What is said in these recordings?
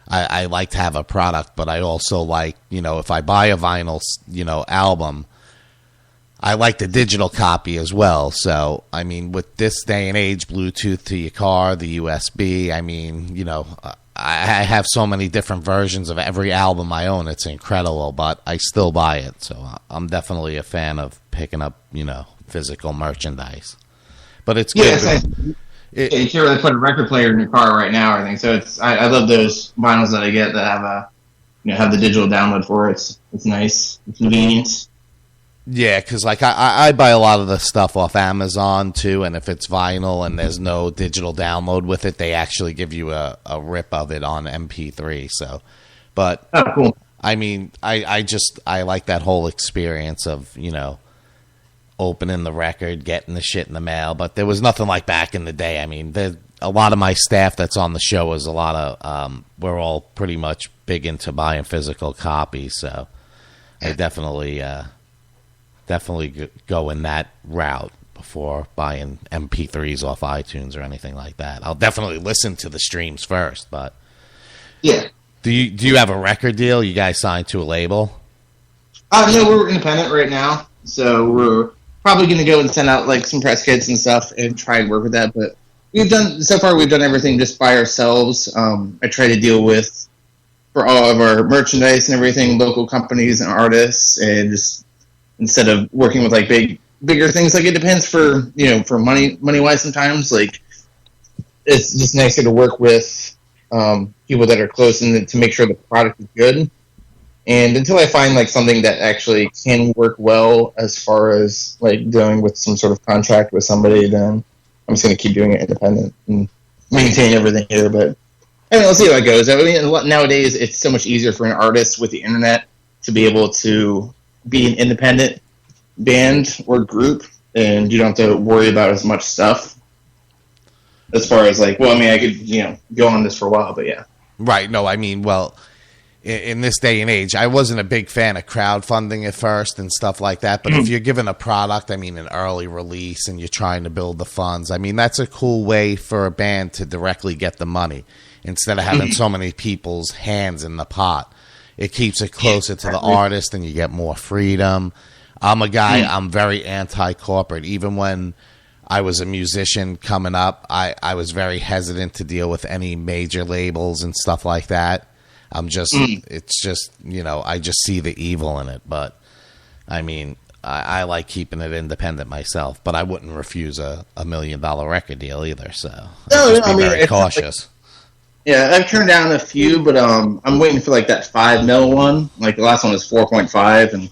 I like to have a product, but I also like, if I buy a vinyl, album, I like the digital copy as well. So, I mean, with this day and age, Bluetooth to your car, the USB, I mean, I have so many different versions of every album I own. It's incredible, but I still buy it. So I'm definitely a fan of picking up, physical merchandise. But it's good. You can't really put a record player in your car right now or anything. So I love those vinyls that I get that have have the digital download for it. It's nice. It's convenient. Yeah, because I buy a lot of the stuff off Amazon too, and if it's vinyl and there's no digital download with it, they actually give you a rip of it on MP3. So, but cool. I mean, I like that whole experience of opening the record, getting the shit in the mail. But there was nothing like back in the day. I mean, a lot of my staff that's on the show is a lot of we're all pretty much big into buying physical copies. So I definitely go in that route before buying MP3s off iTunes or anything like that. I'll definitely listen to the streams first, but yeah. Do you have a record deal? You guys signed to a label? No, we're independent right now, so we're probably going to go and send out like some press kits and stuff and try and work with that. But we've done everything just by ourselves. I try to deal with, for all of our merchandise and everything, local companies and artists, and just instead of working with like bigger things. Like it depends for money wise. Sometimes like it's just nicer to work with people that are close and to make sure the product is good. And until I find like something that actually can work well as far as like dealing with some sort of contract with somebody, then I'm just going to keep doing it independent and maintain everything here. But I mean, let's see how it goes. I mean, nowadays it's so much easier for an artist with the internet to be able to be an independent band or group, and you don't have to worry about as much stuff as far as like, well, I mean, I could, go on this for a while, but yeah. Right. No, I mean, well, in this day and age, I wasn't a big fan of crowdfunding at first and stuff like that. But if you're given a product, I mean, an early release, and you're trying to build the funds, I mean, that's a cool way for a band to directly get the money instead of having so many people's hands in the pot. It keeps it closer to the artist, and you get more freedom. I'm a guy, I'm very anti-corporate. Even when I was a musician coming up, I was very hesitant to deal with any major labels and stuff like that. It's just, I just see the evil in it. But, I mean, I like keeping it independent myself. But I wouldn't refuse a $1 million record deal either. So, I'd be very cautious. Yeah, I've turned down a few, but I'm waiting for like that $5 million one. Like the last one was 4.5, and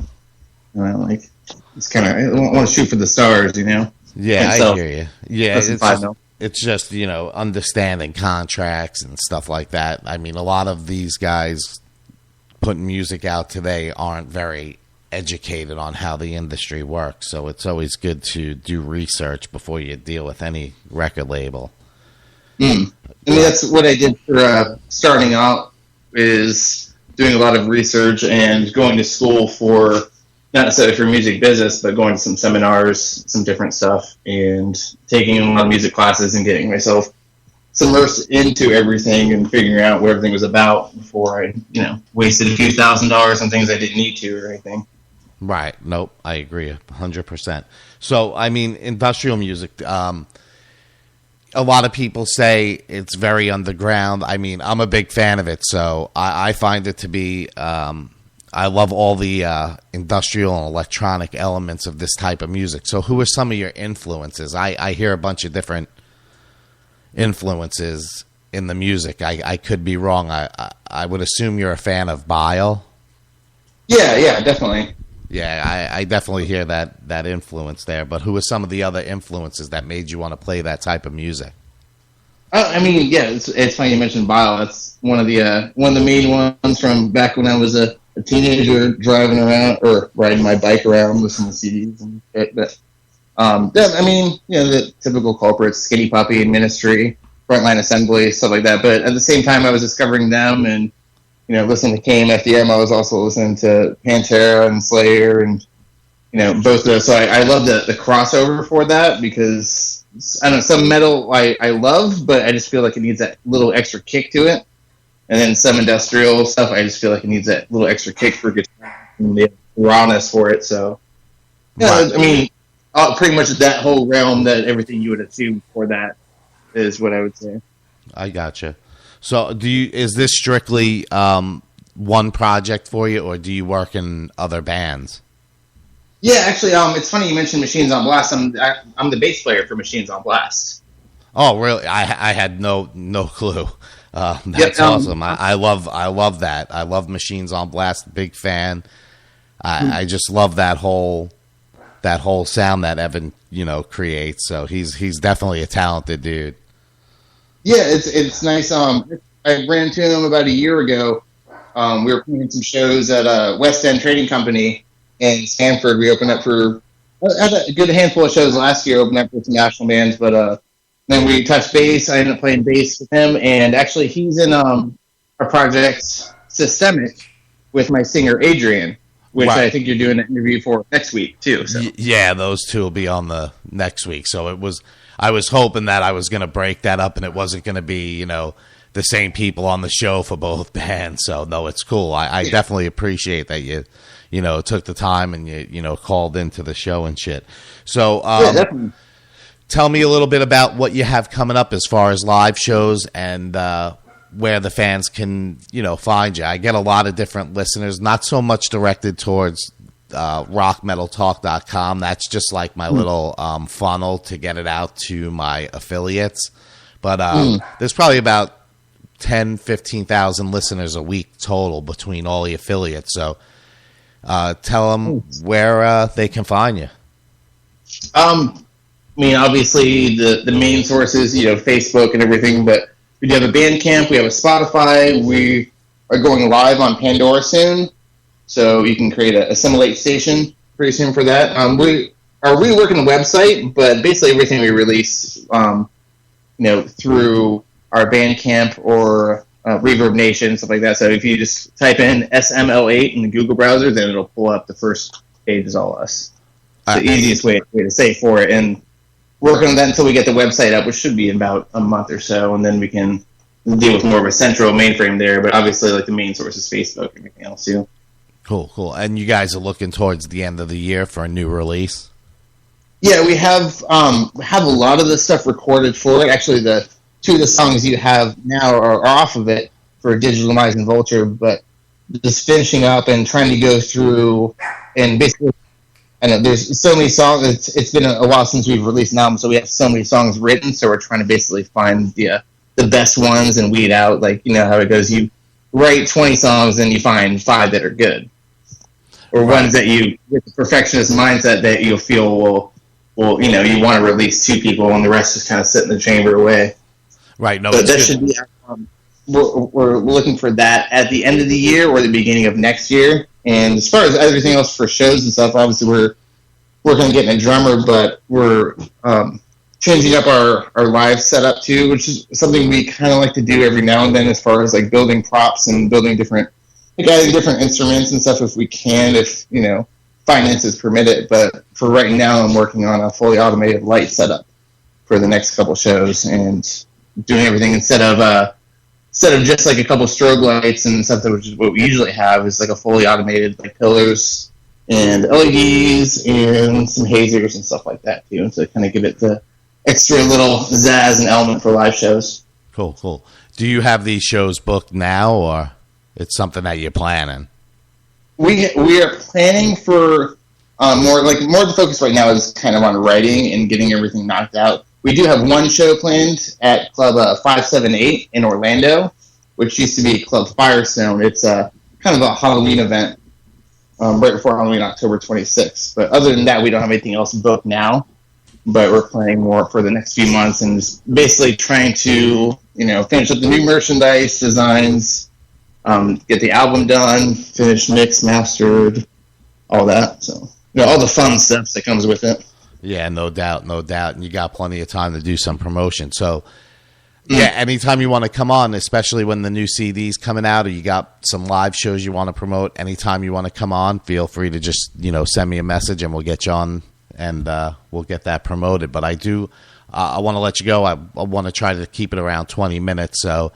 it's kind of, I want to shoot for the stars, Yeah, I hear you. Yeah, it's just understanding contracts and stuff like that. I mean, a lot of these guys putting music out today aren't very educated on how the industry works, so it's always good to do research before you deal with any record label. I mean, that's what I did for starting out, is doing a lot of research and going to school for, not necessarily for music business, but going to some seminars, some different stuff, and taking a lot of music classes and getting myself immersed into everything and figuring out what everything was about before I, wasted a few $1,000s on things I didn't need to or anything. Right. Nope. I agree 100%. So, I mean, industrial music, a lot of people say it's very underground. I mean, I'm a big fan of it, so I find it to be, I love all the industrial and electronic elements of this type of music. So who are some of your influences? I hear a bunch of different influences in the music. I could be wrong. I would assume you're a fan of Bile. Yeah, definitely. Yeah, I definitely hear that influence there. But who are some of the other influences that made you want to play that type of music? I mean, yeah, it's funny you mentioned Bile. That's one of the main ones from back when I was a teenager, driving around or riding my bike around, listening to CDs and shit. But I mean, the typical culprits: Skinny Puppy and Ministry, Frontline Assembly, stuff like that. But at the same time, I was discovering them and listening to KMFDM. I was also listening to Pantera and Slayer and both of those. So I love the crossover for that, because I don't know, some metal I love, but I just feel like it needs that little extra kick to it. and then some industrial stuff. I just feel like it needs that little extra kick for guitar and the rawness for it. So, yeah, right. I mean, pretty much that whole realm, that everything you would assume for that is what I would say. I gotcha. So, is this strictly one project for you, or do you work in other bands? Yeah, actually, it's funny you mentioned Machines on Blast. I'm the bass player for Machines on Blast. Oh, really? I had no clue. That's awesome. I love that. I love Machines on Blast. Big fan. I just love that whole sound that Evan creates. So he's definitely a talented dude. Yeah, it's nice. I ran into him about a year ago. We were playing some shows at West End Trading Company in Stanford. We opened up for had a good handful of shows last year. Opened up for some national bands, but then we touched bass. I ended up playing bass with him, and actually he's in our project Systemic with my singer Adrian, which right. I think you're doing an interview for next week too. So. Yeah, those two will be on the next week. So I was hoping that I was going to break that up, and it wasn't going to be the same people on the show for both bands. So no, it's cool. I definitely appreciate that you took the time and you called into the show and shit. So definitely. Tell me a little bit about what you have coming up as far as live shows and where the fans can find you. I get a lot of different listeners, not so much directed towards rockmetaltalk.com. That's just like my little funnel to get it out to my affiliates. But there's probably about 10, 15,000 listeners a week total between all the affiliates. So tell them where they can find you. I mean, obviously the main sources, Facebook and everything, but we do have a Bandcamp, we have a Spotify, we are going live on Pandora soon, so you can create a SML8 station pretty soon for that. We are reworking the website, but basically everything we release, through our Bandcamp or Reverb Nation, stuff like that. So if you just type in SML8 in the Google browser, then it'll pull up the first page is all us. It's the easiest way to say for it, and working on that until we get the website up, which should be in about a month or so, and then we can deal with more of a central mainframe there. But obviously, like the main source is Facebook and everything else too. Cool. And you guys are looking towards the end of the year for a new release? Yeah, we have a lot of the stuff recorded for it. Actually, the two of the songs you have now are off of it for Digital Demise and Vulture, but just finishing up and trying to go through and basically. I know there's so many songs. It's been a while since we've released an album, so we have so many songs written. So we're trying to basically find the best ones and weed out. Like how it goes. You write 20 songs and you find 5 that are good, or ones that you with the perfectionist mindset that you'll feel will you want to release 2 people and the rest just kind of sit in the chamber away. Right. No, but that should be. We're looking for that at the end of the year or the beginning of next year. And as far as everything else for shows and stuff, obviously we're working on getting a drummer, but we're changing up our live setup too, which is something we kind of like to do every now and then as far as like building props and building adding different instruments and stuff if we can, if, finances permit it. But for right now, I'm working on a fully automated light setup for the next couple shows and doing everything instead of just like a couple strobe lights and something, which is what we usually have, is like a fully automated like pillars and LEDs and some hazers and stuff like that too, and to kind of give it the extra little zazz and element for live shows. Cool. Do you have these shows booked now, or it's something that you're planning? We are planning for more of the focus right now is kind of on writing and getting everything knocked out. We do have one show planned at Club 578 in Orlando, which used to be Club Firestone. It's kind of a Halloween event right before Halloween, October 26th. But other than that, we don't have anything else booked now. But we're planning more for the next few months and just basically trying to, finish up the new merchandise designs, get the album done, finished, mixed, mastered, all that. So, all the fun stuff that comes with it. Yeah, no doubt. And you got plenty of time to do some promotion. So, yeah, anytime you want to come on, especially when the new CD's coming out or you got some live shows you want to promote, anytime you want to come on, feel free to just, send me a message and we'll get you on and we'll get that promoted. But I want to let you go. I want to try to keep it around 20 minutes. So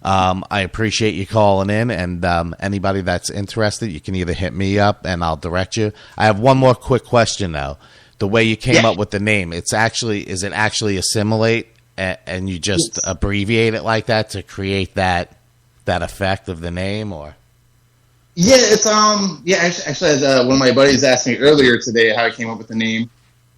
I appreciate you calling in, and anybody that's interested, you can either hit me up and I'll direct you. I have one more quick question though. The way you came up with the name, is it actually Assimilate, and you just abbreviate it like that to create that effect of the name, or? Yeah, it's actually, one of my buddies asked me earlier today how I came up with the name,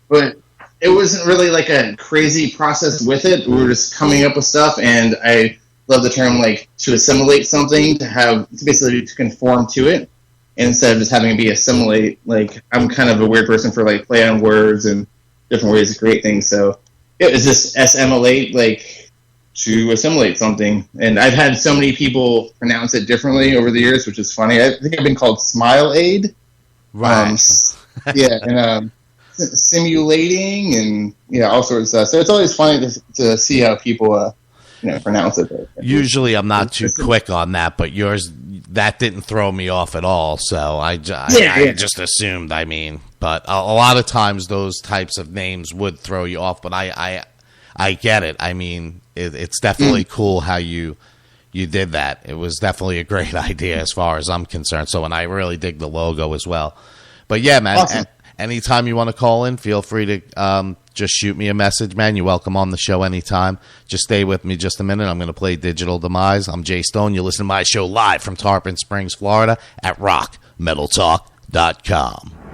but it wasn't really like a crazy process with it. We were just coming up with stuff, and I love the term like to assimilate something, to basically to conform to it, instead of just having it be assimilate. Like, I'm kind of a weird person for like play on words and different ways to create things, so it was just SML8, like to assimilate something. And I've had so many people pronounce it differently over the years, which is funny. I think I've been called Smile Aid. Right. And simulating and all sorts of stuff. So it's always funny to see how people pronounce it. Usually I'm not too quick on that, but yours, that didn't throw me off at all. So I just assumed, but a lot of times those types of names would throw you off, but I get it. It's definitely cool how you did that. It was definitely a great idea as far as I'm concerned. So, and I really dig the logo as well. But yeah, man, awesome. Anytime you want to call in, feel free to just shoot me a message, man. You're welcome on the show anytime. Just stay with me just a minute. I'm going to play Digital Demise. I'm Jay Stone. You listen to my show live from Tarpon Springs, Florida at rockmetaltalk.com.